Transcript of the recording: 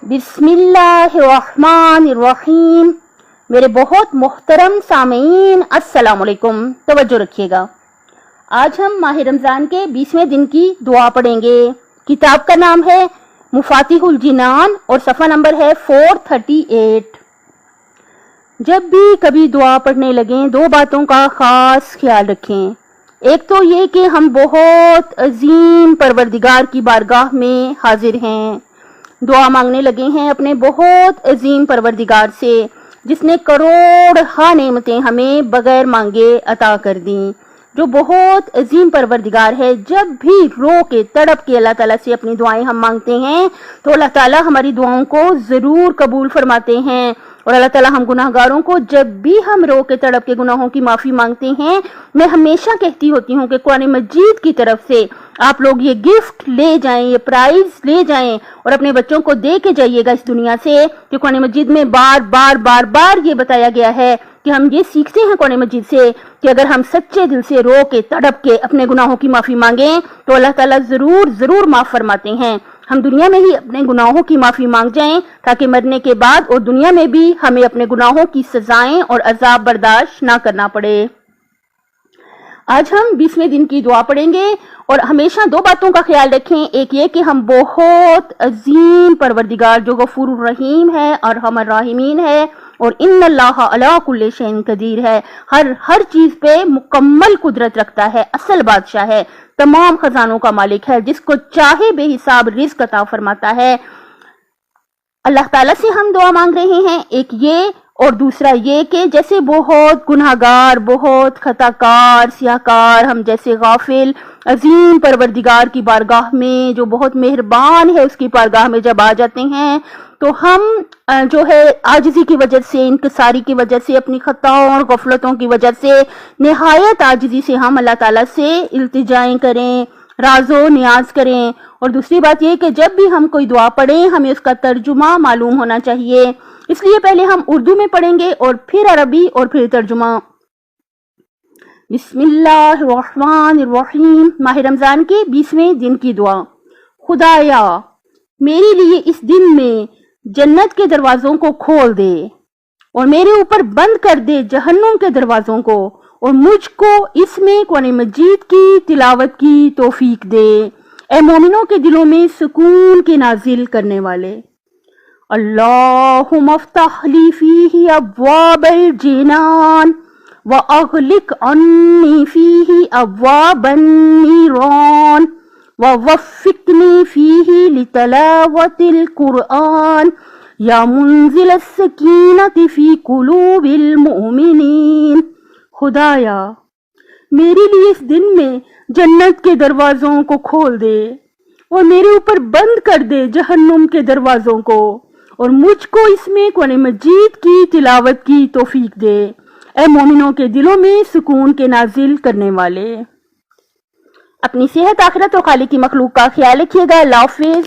बिस्मिल्लाहिर्रहमानिर्रहीम। मेरे बहुत मोहतरम सामीन, अस्सलाम वालेकुम। तवज्जो रखिएगा। आज हम माह रमज़ान के 20वें दिन की दुआ पढ़ेंगे। किताब का नाम है मुफातिहुल जिनान और सफ़ा नंबर है 438। जब भी कभी दुआ पढ़ने लगें, दो बातों का ख़ास ख्याल रखें। एक तो ये कि हम बहुत अजीम परवरदिगार की बारगाह में हाजिर हैं, दुआ मांगने लगे हैं अपने बहुत अजीम परवरदिगार से, जिसने करोड़ नेमतें हमें बगैर मांगे अता कर दी, जो बहुत अजीम परवरदिगार है। जब भी रो के तड़प के अल्लाह ताला से अपनी दुआएं हम मांगते हैं तो अल्लाह ताला हमारी दुआओं को ज़रूर कबूल फरमाते हैं। और अल्लाह ताला हम गुनाहगारों को जब भी हम रो के तड़प के गुनाहों की माफ़ी मांगते हैं, मैं हमेशा कहती होती हूँ कि कुरान मजीद की तरफ से आप लोग ये गिफ्ट ले जाएं, ये प्राइज ले जाएं और अपने बच्चों को दे के जाइएगा इस दुनिया से। कि कुरान मजीद में बार बार ये बताया गया है कि हम ये सीखते हैं कुरान मजीद से कि अगर हम सच्चे दिल से रो के तड़प के अपने गुनाहों की माफ़ी मांगें तो अल्लाह ताला ज़रूर माफ़ फरमाते हैं। हम दुनिया में ही अपने गुनाहों की माफ़ी मांग जाएं ताकि मरने के बाद और दुनिया में भी हमें अपने गुनाहों की सजाएं और अजाब बर्दाश्त ना करना पड़े। आज हम 20वें दिन की दुआ पढ़ेंगे और हमेशा दो बातों का ख्याल रखें। एक ये कि हम बहुत अजीम परवरदिगार जो गफूर रहीम है और हमर राहिमीन है और इन्नल्लाह अला कुल्ली शैइन कदीर है, हर चीज पे मुकम्मल कुदरत रखता है, असल बादशाह है, तमाम खजानों का मालिक है, जिसको चाहे बेहिसाब रिज़्क अता फरमाता है। अल्लाह ताला से हम दुआ मांग रहे हैं, एक ये और दूसरा ये कि जैसे बहुत गुनाहगार, बहुत खताकार, सियाकार, हम जैसे गाफिल अजीम परवरदिगार की बारगाह में जो बहुत मेहरबान है उसकी बारगाह में जब आ जाते हैं तो हम जो है आजिज़ी की वजह से, इनकिसारी की वजह से, अपनी खताओं और गफलतों की वजह से निहायत आजिज़ी से हम अल्लाह ताला से इल्तिजाएं करें, राज़ो नियाज करें। और दूसरी बात यह कि जब भी हम कोई दुआ पढ़ें हमें उसका तर्जुमा मालूम होना चाहिए, इसलिए पहले हम उर्दू में पढ़ेंगे और फिर अरबी और फिर तर्जुमा। बिस्मिल्लाहिर्रहमानिर्रहीम। माह रमज़ान के 20वें दिन की दुआ। खुदाया मेरे लिए इस दिन में जन्नत के दरवाजों को खोल दे और मेरे ऊपर बंद कर दे जहन्नुम के दरवाजों को, और मुझको इसमें कुरान मजीद की तिलावत की तौफीक दे, ए मोमिनों के दिलों में सुकून के नाजिल करने वाले। अल्लाहुम्मा अफ्तह ली फीही अब्वाबल जिनान व अग़लिक अन्नी फीही अब्वाबन नीरान व वफ़्फ़िक़नी फीही लितिलावतिल कुरआन या मुंज़िल अस्सकीनति फी कुलूबिल मुमिनीन। खुदाया मेरे लिए इस दिन में जन्नत के दरवाजों को खोल दे और मेरे ऊपर बंद कर दे जहन्नुम के दरवाजों को, और मुझको इसमें कुरान मजीद की तिलावत की तौफीक दे, ए मोमिनों के दिलों में सुकून के नाजिल करने वाले। अपनी सेहत, आखिरत और खालिक की मखलूक का ख्याल रखिएगा। अल्लाह हाफ़िज़।